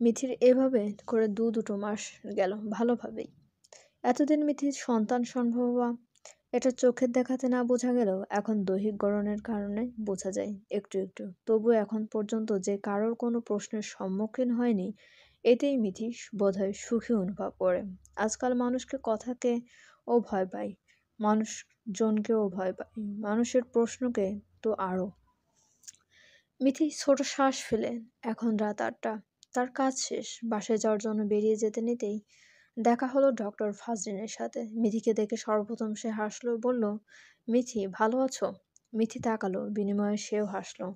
মিথির এভাবে করে দুটো মাস গেল ভালোভাবেই। এতদিন মিথির সন্তান সম্ভবা এটা চোখের দেখাতে না বোঝা গেলেও এখন দৈহিক গড়নের কারণে বোঝা যায় একটু একটু। তবু এখন পর্যন্ত যে কারোর কোনো প্রশ্নের সম্মুখীন হয়নি, এতেই মিথি বোধহয় সুখী অনুভব করে। আজকাল মানুষকে কথাকে ও ভয় পায়, মানুষজনকেও ভয় পায়, মানুষের প্রশ্নকে তো আরও। মিথি ছোট শ্বাস ফেলে। এখন রাত ৮টা, তার কাজ শেষ। বাসায় যাওয়ার জন্য বেরিয়ে যেতে নিতেই দেখা হলো ডক্টর ফাজলিনের সাথে। মিথিকে দেখে সর্বপ্রথম সে হাসলো, বলল, মিথি ভালো আছো? মিথি তাকালো, বিনিময়ে সেও হাসলো।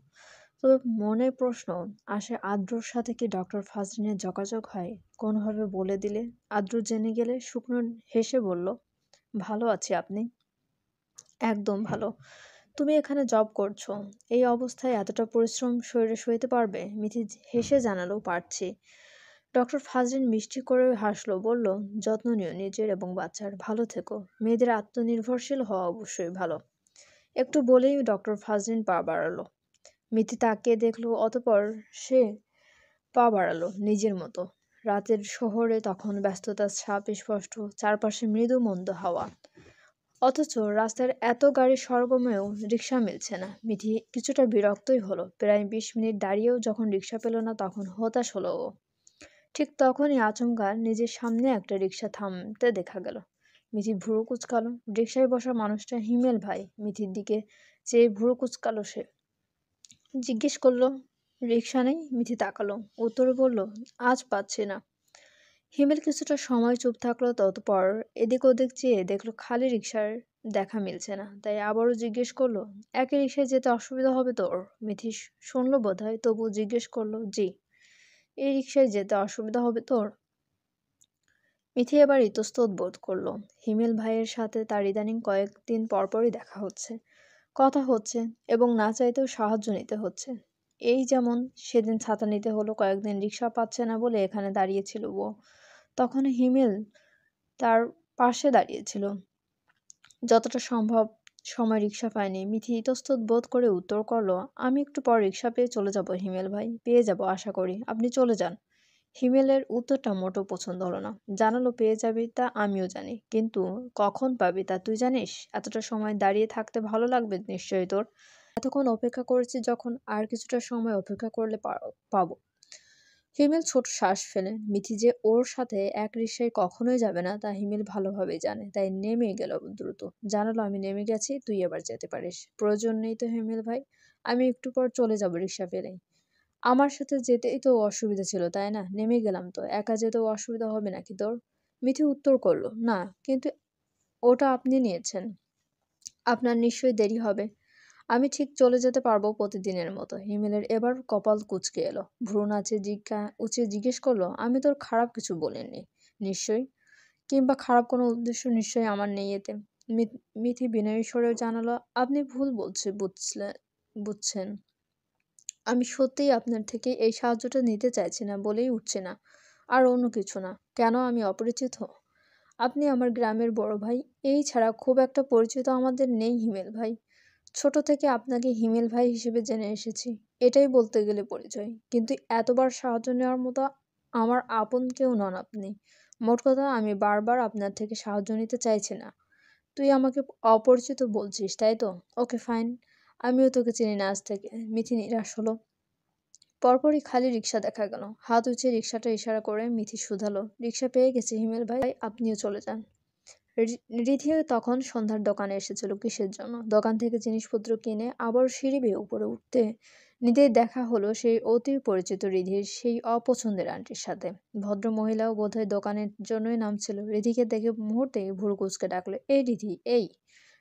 তবে মনে প্রশ্ন আসে, আদ্রর সাথে কি ডক্টর ফাজলিনের যোগাযোগ হয়? কোনোভাবে বলে দিলে আদ্র জেনে গেলে? শুকনো হেসে বলল, ভালো আছি, আপনি? একদম ভালো। তুমি এখানে জব করছো, এই অবস্থায় এতটা পরিশ্রম শরীরে সইতে পারবে? মিথি হেসে জানালো, পারছি। ডক্টর ফাজলিন মিষ্টি করে হাসলো, বলল, যত্ন নিও নিজের এবং বাচ্চার, ভালো থেকো। মেয়েদের আত্মনির্ভরশীল হওয়া অবশ্যই ভালো। একটু বলেই ডক্টর ফাজলিন পা বাড়ালো। মিথি তাকিয়ে দেখলো, অতঃপর সে পা বাড়ালো নিজের মতো। রাতের শহরে তখন ব্যস্ততার ছাপ স্পষ্ট, চারপাশে মৃদু মন্দ হাওয়া। অথচ রাস্তার এত গাড়ির সরগমেও রিকশা মিলছে না। মিথি কিছুটা বিরক্তই হলো। প্রায় ২০ মিনিট দাঁড়িয়েও যখন রিকশা পেল না, তখন হতাশ হলো ও। ঠিক তখনই আচমকা নিজের সামনে একটা রিকশা থামতে দেখা গেল। মিথি ভুরু কুঁচকালো। রিকশায় বসা মানুষটা হিমেল ভাই। মিথির দিকে চেয়ে ভুরু কুঁচকালো সে। জিজ্ঞেস করলো, রিকশা নেই? মিথি তাকালো, উত্তরে বলল, আজ পাচ্ছি না। হিমেল কিছুটা সময় চুপ থাকলো, ততপর এদিক ওদিক চেয়ে দেখলো খালি রিকশার দেখা মিলছে না। তাই আবারও জিজ্ঞেস করলো, একই রিকশায় যেতে অসুবিধা হবে তোর? মিথি শুনলো বোধহয়, তবু জিজ্ঞেস করলো, জি। এই রিকশায় যেতে অসুবিধা হবে তোর? মিথি এবার ইতস্তত বোধ করলো। হিমেল ভাইয়ের সাথে তার ইদানিং কয়েকদিন পরপরই দেখা হচ্ছে, কথা হচ্ছে, এবং না চাইতেও সাহায্য নিতে হচ্ছে। এই যেমন সেদিন ছাতা নিতে হলো, কয়েকদিন রিকশা পাচ্ছে না বলে এখানে দাঁড়িয়েছিল ও। তখন হিমেল তার পাশে দাঁড়িয়েছিল। যতটা সম্ভব সময় রিকশা পায়নি। মিথি ইতস্তত বোধ করে উত্তর করলো, আমি একটু পর রিকশা পেয়ে চলে যাব হিমেল ভাই, পেয়ে যাব আশা করি, আপনি চলে যান। হিমেলের উত্তরটা মোটেও পছন্দ হলো না। জানালো, পেয়ে যাবি তা আমিও জানি, কিন্তু কখন পাবি তা তুই জানিস? এতটা সময় দাঁড়িয়ে থাকতে ভালো লাগবে নিশ্চয়ই তোর। এতক্ষণ অপেক্ষা করেছি যখন, আর কিছুটা সময় অপেক্ষা করলে পাবো। হিমেল ছোট শ্বাস ফেলে। মিথি যে ওর সাথে এক রিকশায় কখনোই যাবে না তা হিমেল ভালোভাবেই জানে, তাই নেমে গেল দ্রুত। জানালো, আমি নেমে গেছি, তুই এবার যেতে পারিস। প্রয়োজন নেই তো হিমেল ভাই, আমি একটু পর চলে যাব রিকশা পেলেই। আমার সাথে যেতেই তো অসুবিধা ছিল, তাই না? নেমে গেলাম তো, একা যেতেও অসুবিধা হবে নাকি তোর? মিথি উত্তর করলো, না, কিন্তু ওটা আপনি নিয়েছেন, আপনার নিশ্চয়ই দেরি হবে। আমি ঠিক চলে যেতে পারবো প্রতিদিনের মতো। হিমেলের এবার কপাল কুঁচকে এলো। ভ্রু উঁচিয়ে জিজ্ঞেস করলো, আমি তোর খারাপ কিছু বলিনি নিশ্চয়ই? কিংবা খারাপ কোনো উদ্দেশ্য নিশ্চয়ই আমার নেই এতে। মিথি বিনয়ী স্বরে জানালো, আপনি ভুল বুঝছেন। আমি সত্যিই আপনার থেকে এই সাহায্যটা নিতে চাইছি না বলেই উঠছে না, আর অন্য কিছু না। কেন, আমি অপরিচিত? আপনি আমার গ্রামের বড় ভাই, এই ছাড়া খুব একটা পরিচিত আমাদের নেই হিমেল ভাই। ছোট থেকে আপনাকে হিমেল ভাই হিসেবে জেনে এসেছি, এটাই বলতে গেলে পরিচয়। কিন্তু এতবার সাহায্য নেওয়ার মতো আমার আপন কেউ নন আপনি। মোট কথা, আমি বারবার আপনার থেকে সাহায্য নিতে চাইছি না। তুই আমাকে অপরিচিত বলছিস, তাই তো? ওকে ফাইন, আমিও তোকে চিনি না আজ থেকে। মিথি নিরাশ হলো। পরপরই খালি রিকশা দেখা গেল। হাত উঁচিয়ে রিকশাটা ইশারা করে মিথি শুধালো, রিকশা পেয়ে গেছি হিমেল ভাই, আপনিও চলে যান। রিধি তখন সন্ধ্যার দোকানে এসেছিল কিসের জন্য। দোকান থেকে জিনিসপত্র কিনে আবার সিঁড়ি বেয়ে উপরে উঠতে নিতেই দেখা হলো সেই অতি পরিচিত রিধির সেই অপছন্দের আন্টির সাথে। ভদ্র মহিলাও বোধহয় দোকানের জন্যই নামছিল। রিধিকে দেখে মুহূর্তেই ভুরু কুঁচকে ডাকলো, এই রিধি, এই।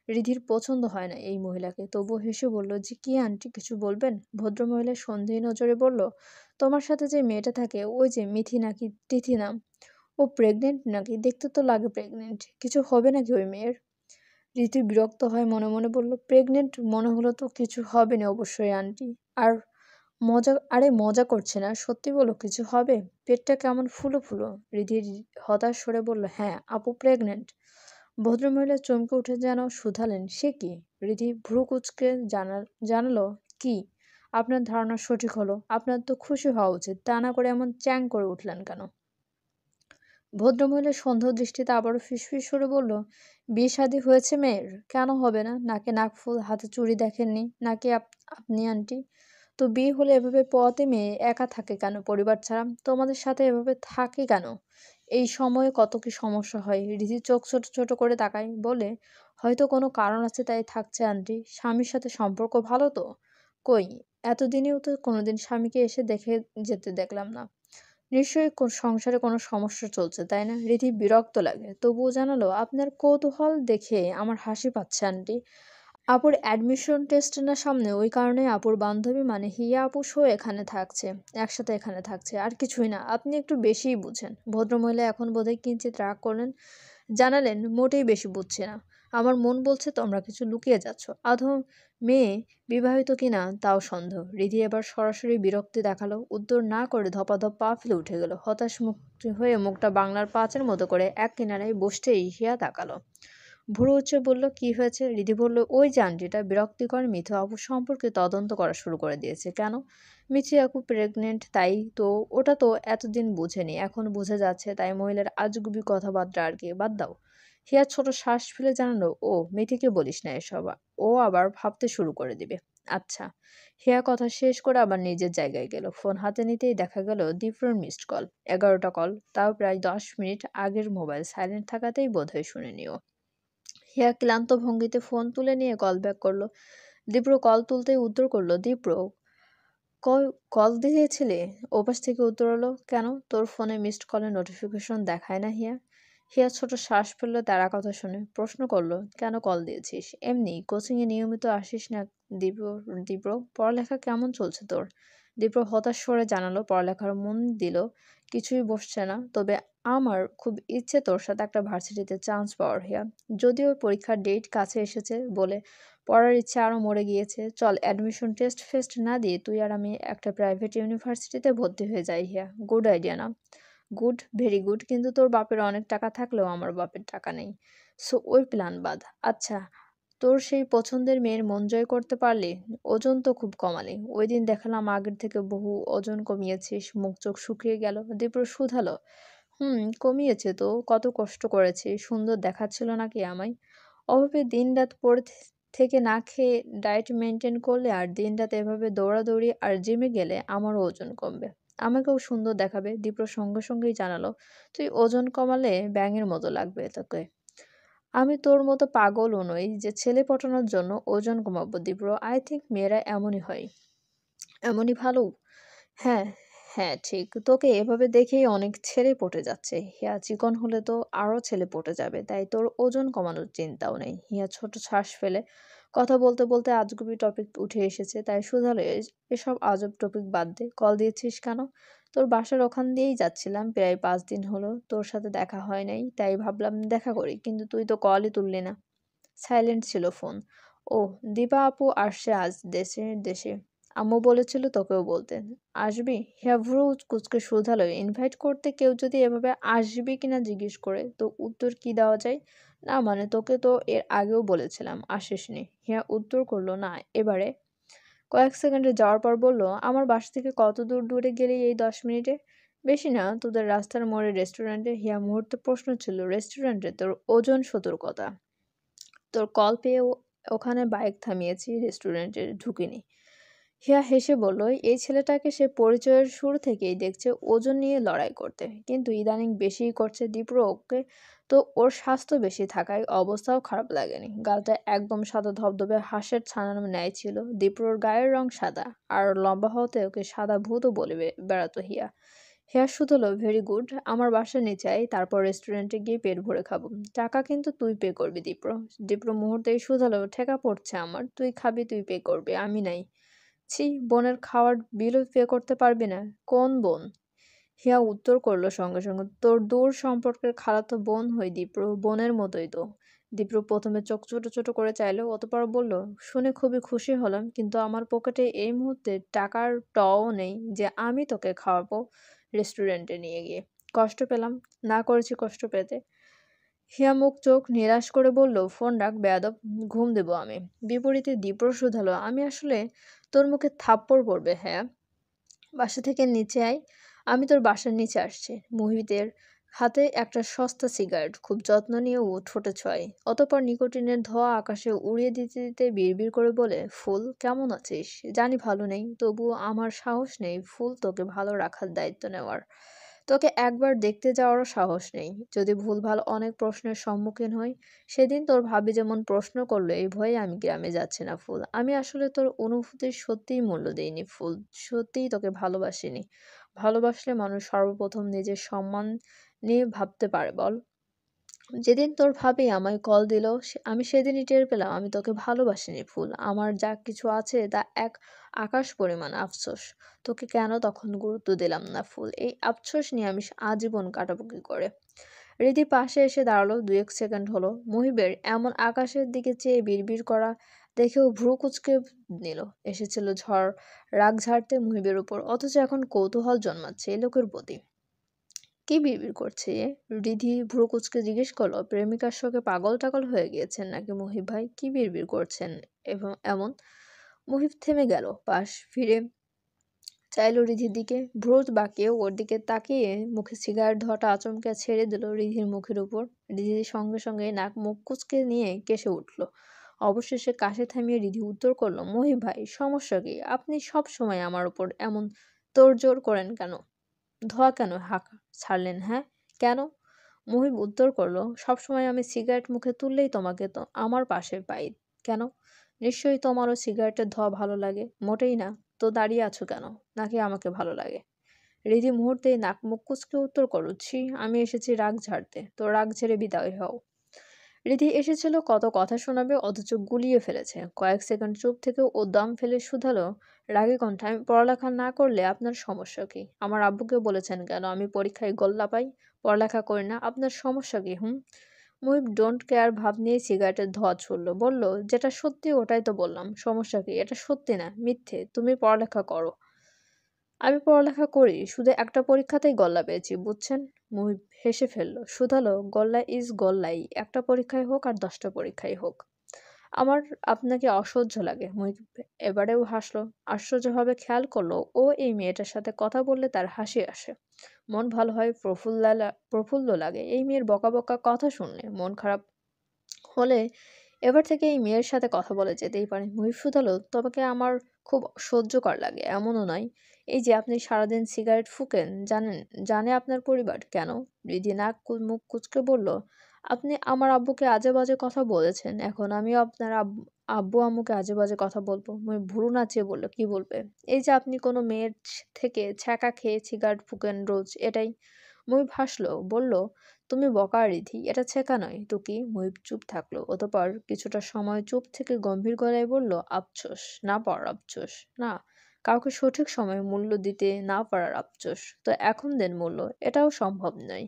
রিধির পছন্দ হয় না এই মহিলাকে, তবুও হেসে বলল, যে কি আন্টি, কিছু বলবেন? ভদ্রমহিলা সন্দেহী নজরে বলল, তোমার সাথে যে মেয়েটা থাকে, ওই যে মিথি নাকি তিথি নাম, ও প্রেগনেন্ট নাকি? দেখতে তো লাগে প্রেগনেন্ট। কিছু হবে নাকি ওই মেয়ের? ঋতু বিরক্ত হয় মনে মনে বলল, প্রেগনেন্ট মনে হলো তো কিছু হবে না অবশ্যই আন্টি। আর মজা করছে না, সত্যি বলো, কিছু হবে? পেটটা কেমন ফুলো ফুলো? রিধির হতাশ স্বরে বলল, হ্যাঁ আপু প্রেগনেন্ট। ভদ্রমহিলা চমকে উঠে যেন শুধালেন, সে কি? রিধি ভ্রু কুঁচকে জানালো, কি? আপনার ধারণা সঠিক হলো। আপনার তো খুশি হওয়া উচিত। তা না করে এমন চ্যাং করে উঠলেন কেন? ভদ্রমহিলা সন্দেহ দৃষ্টিতে আবারও ফিসফিস করে বলল, বিয়ে শাদী হয়েছে মেয়ের? কেন হবে না? নাকে নাকফুল, হাতে চুড়ি দেখেননি নাকি আপনি আন্টি? তো বিয়ে হলে এভাবে পথে মেয়ে একা থাকে কেন পরিবার ছাড়া? তোমাদের সাথে এভাবে থাকে কেন? এই সময়ে কত কি সমস্যা হয়। রিধি চোখ ছোট ছোট করে তাকায়, বলে, হয়তো কোনো কারণ আছে তাই থাকছে আন্টি। স্বামীর সাথে সম্পর্ক ভালো তো? কই, এতদিনেও তো কোনোদিন স্বামীকে এসে দেখে যেতে দেখলাম না। নিশ্চয়ই সংসারে কোনো সমস্যা চলছে, তাই না? রিধি বিরক্ত লাগে, তবুও জানালো, আপনার কৌতূহল দেখে আমার হাসি পাচ্ছে আন্টি। আপুর অ্যাডমিশন টেস্ট না সামনে, ওই কারণে আপুর বান্ধবী মানে হিয়া আপু সো এখানে থাকছে, একসাথে এখানে থাকছে, আর কিছুই না। আপনি একটু বেশিই বুঝেন। ভদ্রমহিলা এখন বোধহয় কিঞ্চিত রাগ করলেন, জানালেন, মোটেই বেশি বুঝছি না। আমার মন বলছে তোমরা কিছু লুকিয়ে যাচ্ছ। আধো মেয়ে বিবাহিত কিনা তাও সন্দেহ। রিধি এবার সরাসরি বিরক্তি দেখালো, উত্তর না করে ধপাধপ পা ফেলে উঠে গেল। হতাশ মুখ হয়ে মুখটা বাংলার পাঁচের মতো করে এক কিনারায় বসতেই হিয়া তাকালো। ভুরু উঁচে বলল, কি হয়েছে? রিধি বলল, ওই যে আন্টিটা বিরক্তিকর মিথু আপু সম্পর্কে তদন্ত করা শুরু করে দিয়েছে। কেন? মিথু আপু প্রেগনেন্ট, তাই তো। ওটা তো এতদিন বুঝেনি, এখন বুঝে যাচ্ছে। তাই মহিলার আজগুবি কথাবার্তা আর কি, বাদ দাও। হিয়া ছোট শ্বাস ফেলে জানালো, ও মিথিকে বলিস না এসব, ও আবার ভাবতে শুরু করে দিবে। আচ্ছা। হিয়া কথা শেষ করে আবার নিজের জায়গায় গেল। ফোন হাতে নিতেই দেখা গেল দীপ্রর মিসড কল। 11টা কল, তাও প্রায় 10 মিনিট আগের। মোবাইল সাইলেন্ট থাকাতেই বোধহয় শুনেনি ও। হিয়া ক্লান্ত ভঙ্গিতে ফোন তুলে নিয়ে কল ব্যাক করলো। দীপ্র কল তুলতেই উত্তর করলো, দীপ্র, কল কল দিয়েছিলে? ওপাশ থেকে উত্তর হলো, কেন, তোর ফোনে মিসড কলের নোটিফিকেশন দেখায় না? হিয়া হিয়া ছোট শ্বাস ফেললো তারা কথা শুনে। প্রশ্ন করলো, কেন কল দিয়েছিস? এমনি, কোচিংয়ে নিয়মিত আসিস না? দীপ্র দীপ্র পড়ালেখা কেমন চলছে তোর? দীপ্র হতাশ স্বরে জানালো, পড়ালেখার মন দিল, কিছুই বসছে না। তবে আমার খুব ইচ্ছে তোর সাথে একটা ভার্সিটিতে চান্স পাওয়ার। হিয়া যদিও পরীক্ষার ডেট কাছে এসেছে বলে পড়ার ইচ্ছে আরও মরে গিয়েছে। চল অ্যাডমিশন টেস্ট ফেস্ট না দিয়ে তুই আর আমি একটা প্রাইভেট ইউনিভার্সিটিতে ভর্তি হয়ে যাই। হিয়া গুড আইডিয়া না? গুড, ভেরি গুড, কিন্তু তোর বাপের অনেক টাকা থাকলেও আমার বাপের টাকা নেই। সো ওই প্ল্যান বাদ। আচ্ছা, তোর সেই পছন্দের মেয়ের মন জয় করতে পারলি? ওজন তো খুব কমালি, ওই দিন দেখালাম আগের থেকে বহু ওজন কমিয়েছিস। মুখ চোখ শুকিয়ে গেল। দীপ্র শুধালো, কমিয়েছে তো। কত কষ্ট করেছি, সুন্দর দেখাচ্ছিল নাকি আমায়? অভাবে দিনরাত পড়ে থেকে না খেয়ে ডায়েট মেনটেন করলে আর দিনরাত এভাবে দৌড়াদৌড়ি আর জিমে গেলে আমারও ওজন কমবে, আমাকেও সুন্দর দেখাবে। দীপ্র সঙ্গে সঙ্গেই জানালো, তুই ওজন কমালে ব্যাঙের মতো লাগবে তোকে। আমি তোর মতো পাগলও নই যে ছেলে পটানোর জন্য ওজন কমাবো। দীপ্র, আই থিঙ্ক মেয়েরা এমনই হয়, এমনই ভালো। হ্যাঁ, হ্যাঁ ঠিক। তোকে এভাবে দেখেই অনেক ছেলে পটে যাচ্ছে। হিয়া চিকন হলে তো আরো ছেলে পটে যাবে, তাই তোর ওজন কমানোর চিন্তাও নেই। হিয়া ছোট শ্বাস ফেলে কথা বলতে বলতে আজগুবি টপিক উঠে এসেছে, তাই শুধালো, এসব আজব টপিক বাদ দে। কল দিয়েছিস কেন? তোর বাসার ওখান দিয়েই যাচ্ছিলাম, প্রায় 5 দিন হলো তোর সাথে দেখা হয় নাই, তাই ভাবলাম দেখা করি, কিন্তু তুই তো কলই তুললি না। সাইলেন্ট ছিল ফোন। ও, দীপা আপু আসছে আজ দেশে। আম্মু বলেছিল তোকেও বলতে। আসবি? হিয়া ভ্রু কুঁচকে শুধালো, ইনভাইট করতে কেউ যদি এভাবে আসবি কিনা জিজ্ঞেস করে, তো উত্তর কি দেওয়া যায়? না মানে, তোকে তো এর আগেও বলেছিলাম আসিসনি। হিয়া উত্তর করলো, না এবারে। কয়েক সেকেন্ডে যাওয়ার পর বলল, আমার বাসা থেকে কত দূর দূরে গেলি এই 10 মিনিটে? বেশি না, তোদের রাস্তার মোড়ে রেস্টুরেন্টে। হিয়া মুহূর্তে প্রশ্ন ছিল, রেস্টুরেন্টে? তোর ওজন সতর্কতা। তোর কল পেয়ে ওখানে বাইক থামিয়েছি, রেস্টুরেন্টে ঢুকিনি। হিয়া হেসে বলল, এই ছেলেটাকে সে পরিচয়ের শুরু থেকেই দেখছে ওজন নিয়ে লড়াই করতে, কিন্তু ইদানিং বেশিই করছে। দীপ্র, ওকে তো ওর স্বাস্থ্য বেশি থাকায় অবস্থাও খারাপ লাগেনি। গালটা একদম সাদা ধবধবে হাঁসের ছানার ন্যায় ছিল। দীপ্রর গায়ের রং সাদা, আর লম্বা হতে ওকে সাদা ভূতও বলে বেড়াতো হিয়া। হেয়ার শুধু হলো, ভেরি গুড। আমার বাসার নিচে আয়, তারপর রেস্টুরেন্টে গিয়ে পেট ভরে খাবো। টাকা কিন্তু তুই পে করবি। দীপ্র দীপ্র মুহূর্তেই শুধালো, ঠেকা পড়ছে আমার। তুই খাবি, তুই পে করবি, আমি নাই। ছি, বোনের খাওয়ার বিলও পে করতে পারবি না? কোন বোন? হিয়া উত্তর করলো সঙ্গে সঙ্গে, তোর দূর সম্পর্কের খালাতো বোন হই দীপ্র, বোনের মতোই তো। দীপ্র প্রথমে চোখ ছোট ছোট করে চাইলো, অতপর বলল, শুনে খুবই খুশি হলাম, কিন্তু আমার পকেটে এই মুহূর্তে টাকার টও নেই যে আমি তোকে খাওয়াবো রেস্টুরেন্টে নিয়ে গিয়ে। কষ্ট পেলাম, না করেছি কষ্ট পেতে। হিয়া মুখ চোখ নিরাশ করে বলল, ফোন রাখ বেয়াদব, ঘুম দেবো আমি। বিপরীতে দীপ্র শুধালো, আমি আসলে তোর মুখে থাপ্পড় পড়বে, হ্যাঁ? বাসা থেকে নিচে আয়, আমি তোর বাসার নিচে আসছি। মুহিতের হাতে একটা সস্তা সিগারেট খুব যত্ন নিয়ে ও ঠোঁটে ছোঁয়। অতঃপর নিকোটিনের ধোঁয়া আকাশে উড়িয়ে দিতে দিতে বিড়বিড় করে বলে, ফুল কেমন আছিস? জানি ভালো নেই, তবুও আমার সাহস নেই ফুল তোকে ভালো রাখার দায়িত্ব নেওয়ার। তোকে একবার দেখতে যাওয়ারও সাহস নেই। যদি ভুলভাল অনেক প্রশ্নের সম্মুখীন হই, সেদিন তোর ভাবি যেমন প্রশ্ন করলো এই ভয়ে আমি গ্রামে যাচ্ছি না ফুল। আমি আসলে তোর অনুভূতির সত্যিই মূল্য দেইনি ফুল, সত্যিই তোকে ভালোবাসিনি। ভালোবাসলে মানুষ সর্বপ্রথম নিজের সম্মান নিয়ে ভাবতে পারে বল। যেদিন তোর ভাবি আমায় কল দিল, আমি সেদিনই টের পেলাম আমি তোকে ভালোবাসিনি ফুল। আমার যা কিছু আছে তা এক আকাশ পরিমাণ আফসোস। তোকে কেন তখন গুরুত্ব দিলাম না ফুল, এই আফসোস নিয়ে আমি আজীবন কাটাবো কি করে। রিধি পাশে এসে দাঁড়ালো, 2 এক সেকেন্ড হলো। মুহিবের এমন আকাশের দিকে চেয়ে বিড়বিড় করা দেখেও ভ্রু কুঁচকে নিল। এসেছিল ঝড় রাগ ঝাড়তে মুহিবের উপর, অথচ এখন কৌতূহল জন্মাচ্ছে এ লোকের প্রতি। কি বিড়বিড় করছে এ? রিধি ভ্রু কুঁচকে জিজ্ঞেস করলো, প্রেমিকার শোকে পাগল টাগল হয়ে গিয়েছেন নাকি মুহিব ভাই? কি বিড়বিড় করছেন এবং এমন? মুহিব থেমে গেল, পাশ ফিরে চাইলো রিধির দিকে, ভ্রু বাঁকিয়ে ওর দিকে তাকিয়ে মুখে সিগারেট ধোঁয়াটা আচমকা ছেড়ে দিল রিধির মুখের উপর। রিধির সঙ্গে সঙ্গে নাক মুখ কুঁচকে নিয়ে কেসে উঠল। অবশেষে কাশি থামিয়ে রিধি উত্তর করলো, মুহিব ভাই সমস্যা কি? আপনি সব সময় আমার উপর এমন তোড়জোড় করেন কেন? ধোঁয়া কেন হাঁক ছাড়লেন, হ্যাঁ? কেন? মুহিব উত্তর করলো, সবসময় আমি সিগারেট মুখে তুললেই তোমাকে তো আমার পাশে পাই। কেন? নিশ্চয়ই তোমারও সিগারেটের ধোঁয়া ভালো লাগে। মোটেই না। তো দাঁড়িয়ে আছো কেন? নাকি আমাকে ভালো লাগে? রিধি মুহূর্তেই নাক মুখ কুঁচকে উত্তর করল, ছি, আমি এসেছি রাগ ঝাড়তে, তো রাগ ঝেড়ে বিদায় হও। রিধি এসেছিল কত কথা শোনাবে, অথচ গুলিয়ে ফেলেছে। কয়েক সেকেন্ড চুপ থেকে ও দম ফেলে শুধালো রাগী কণ্ঠে, আমি পড়ালেখা না করলে আপনার সমস্যা কি? আমার আব্বুকে বলেছেন কেন আমি পরীক্ষায় গোল্লা পাই? পড়ালেখা করি না, আপনার সমস্যা কি? হুম? মুহিব ডোন্ট কেয়ার ভাব নিয়ে সিগারেটের ধোঁয়া ছুড়ল, বলল, যেটা সত্যি ওটাই তো বললাম, সমস্যা কি? এটা সত্যি না, মিথ্যে। তুমি পড়ালেখা করো। আমি পড়ালেখা করি, শুধু একটা পরীক্ষাতেই গল্লা পেয়েছি, বুঝছেন? মুহিব হেসে ফেলল, শুধালো, গল্লা ইজ গল্লাই, একটা পরীক্ষায় হোক আর 10টা পরীক্ষায় হোক। আমার আপনাকে অসহ্য লাগে। মুহিব এবারেও হাসলো, আশ্চর্যভাবে খেয়াল করলো ও এই মেয়েটার সাথে কথা বললে তার হাসি আসে, মন ভালো হয়, প্রফুল্ল লাগে। এই মেয়ের বকা বকা কথা শুনলে মন খারাপ হলে এবার থেকে এই মেয়ের সাথে কথা বলে যেতেই পারে। মুহিব শুধালো, তোমাকে আমার খুব সহ্যকর লাগে এমনও নয়। এই যে আপনি সারাদিন সিগারেট ফুঁকেন, জানে আপনার পরিবার? কেন? রিধি মুখ কুঁচকে বলল, আপনি আমার আব্বুকে আজে বাজে কথা বলেছেন, এখন আমিও আপনার আব্বু আম্মুকে আজে বাজে কথা বলবো? মুহিব ভ্রু নাচিয়ে বলল, কি বলবে? এই যে আপনি কোনো মেয়ের থেকে ছ্যাঁকা খেয়ে সিগারেট ফুঁকেন রোজ, এটাই। মুহিব হাসলো, বলল, তুমি বকা রিধি, এটা ছেঁকা নয় তো কি? মুহিব চুপ থাকলো, অতঃপর কিছুটা সময় চুপ থেকে গম্ভীর গলায় বলল, আফসোস না পারার আফসোস। না, কাউকে সঠিক সময়ে মূল্য দিতে না পারার আফসোস। তো এখন দেন মূল্য, এটাও সম্ভব নয়।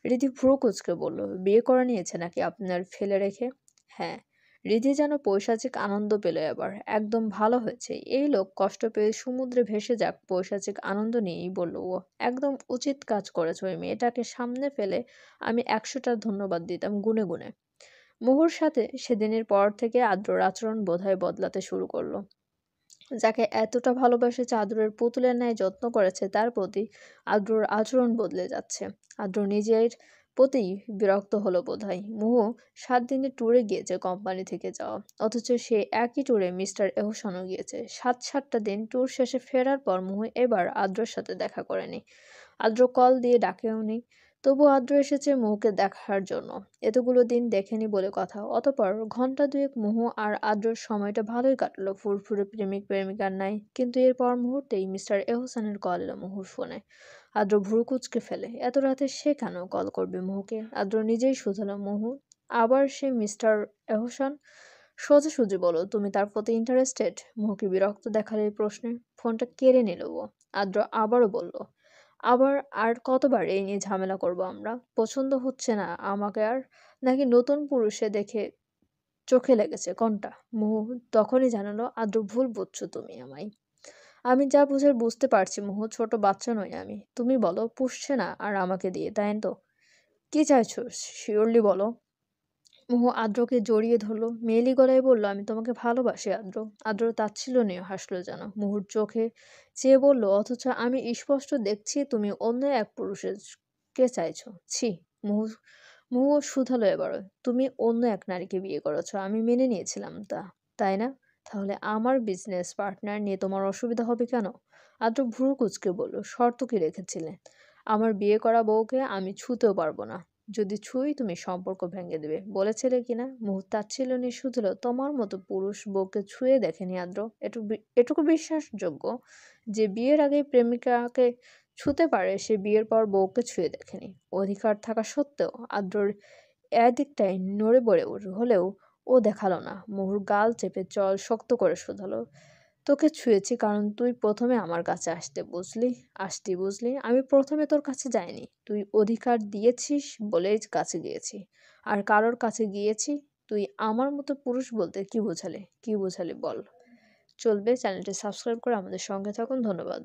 রিধি ভ্রু কুঁচকে বলল, বিয়ে করে নিয়েছে নাকি আপনার ফেলে রেখে? হ্যাঁ। রিধি যেন পৈশাচিক আনন্দ পেল এবার, একদম ভালো হয়েছে, এই লোক কষ্ট পেয়ে সমুদ্রে ভেসে যাক, পৈশাচিক আনন্দ নিয়েই বলল ও। একদম উচিত কাজ করেছ, ওই মেয়েটাকে সামনে ফেলে আমি 100টা ধন্যবাদ দিতাম গুনে গুনে। মুহুর সাথে সেদিনের পর থেকে আদ্রর আচরণ বোধহয় বদলাতে শুরু করলো। যাকে এতটা ভালোবাসে, আদরের পুতুলের ন্যায় যত্ন করেছে, তার প্রতি আদ্রর আচরণ বদলে যাচ্ছে। আদ্র নিজের প্রতি বিরক্ত হলো বোধহয়। মুহু 7 দিনের ট্যুরে গিয়েছে কোম্পানি থেকে যাওয়া, অথচ সে একই ট্যুরে মিস্টার এহসানও গিয়েছে। 7-7টা দিন ট্যুর শেষে ফেরার পর মুহু এবার আদ্রর সাথে দেখা করেনি। আদ্র কল দিয়ে ডাকেওনি, তবু আদ্র এসেছে মুহুকে দেখার জন্য। এতগুলো দিন দেখেনি বলে কথা। অতঃপর ঘন্টা 2 মুহু আর আদ্রর সময়টা ভালোই কাটলো, ফুরফুরে প্রেমিক প্রেমিকার নাই। কিন্তু এরপর মুহূর্তেই মিস্টার এহসানের কল এলো মুহুর ফোনে। আদ্র ভ্রু কুঁচকে ফেলে, এত রাতে সে কেন কল করবে মুহুকে? আদ্র নিজেই শুধালো, মুহু, আবার সে মিস্টার এহসান? সোজাসুজি বলো, তুমি তার প্রতি ইন্টারেস্টেড? মুহুকে বিরক্ত দেখালে এই প্রশ্নে ফোনটা কেড়ে নিল ও। আদ্র আবারও বলল, আবার আর কতবার এই নিয়ে ঝামেলা করব আমরা? পছন্দ হচ্ছে না আমাকে আর, নাকি নতুন পুরুষে দেখে চোখে লেগেছে, কোনটা? মুহু তখনই জানালো, আদ্র ভুল বুঝছো তুমি আমায়। আমি যা বুঝার বুঝতে পারছি মুহু, ছোট বাচ্চা নই আমি। তুমি বলো, পুষছে না আর আমাকে দিয়ে, তাই তো? কি চাইছো শিওরলি বলো। মোহু আদ্রকে জড়িয়ে ধরলো, মেয়েলি গলায় বলল, আমি তোমাকে ভালোবাসি আদ্র। আদ্র তাচ্ছিল্যনীয় হাসলো যেন, মোহুর চোখে চেয়ে বলল, অথচ আমি স্পষ্ট দেখছি তুমি অন্য এক পুরুষের কে চাইছো। ছি। মোহু মোহু শুধালো এবারও, তুমি অন্য এক নারীকে বিয়ে করেছো, আমি মেনে নিয়েছিলাম তা, তাই না? তাহলে আমার বিজনেস পার্টনার নিয়ে তোমার অসুবিধা হবে কেন? আদ্র ভ্রু কুঁচকে বলল, শর্ত কি রেখেছিলে? আমার বিয়ে করা বউকে আমি ছুঁতেও পারবো না। যদি ছুঁই তুমি সম্পর্ক ভেঙে দেবে বলেছিলে কিনা? মুহূর্তাচ্ছিল নিঃশুত হলো, তোমার মতো পুরুষ বউকে ছুঁয়ে দেখেনি আদ্র। এটুকু বিশ্বাসযোগ্য যে বিয়ের আগে প্রেমিকাকে ছুঁতে পারে, সে বিয়ের পর বউকে ছুঁয়ে দেখেনি। অধিকার থাকা সত্ত্বেও আদ্রর এদিকটাই নড়ে বড়ে হলেও ও দেখালো না। মোহর গাল চেপে চল শক্ত করে শোধালো, তোকে ছুঁয়েছি কারণ তুই প্রথমে আমার কাছে আসতি বুঝলি। আমি প্রথমে তোর কাছে যাইনি, তুই অধিকার দিয়েছিস বলেই কাছে গিয়েছি। আর কারোর কাছে গিয়েছি। তুই আমার মতো পুরুষ বলতে কি বোঝালি বল। চলবে, চ্যানেলটি সাবস্ক্রাইব করে আমাদের সঙ্গে থাকুন। ধন্যবাদ।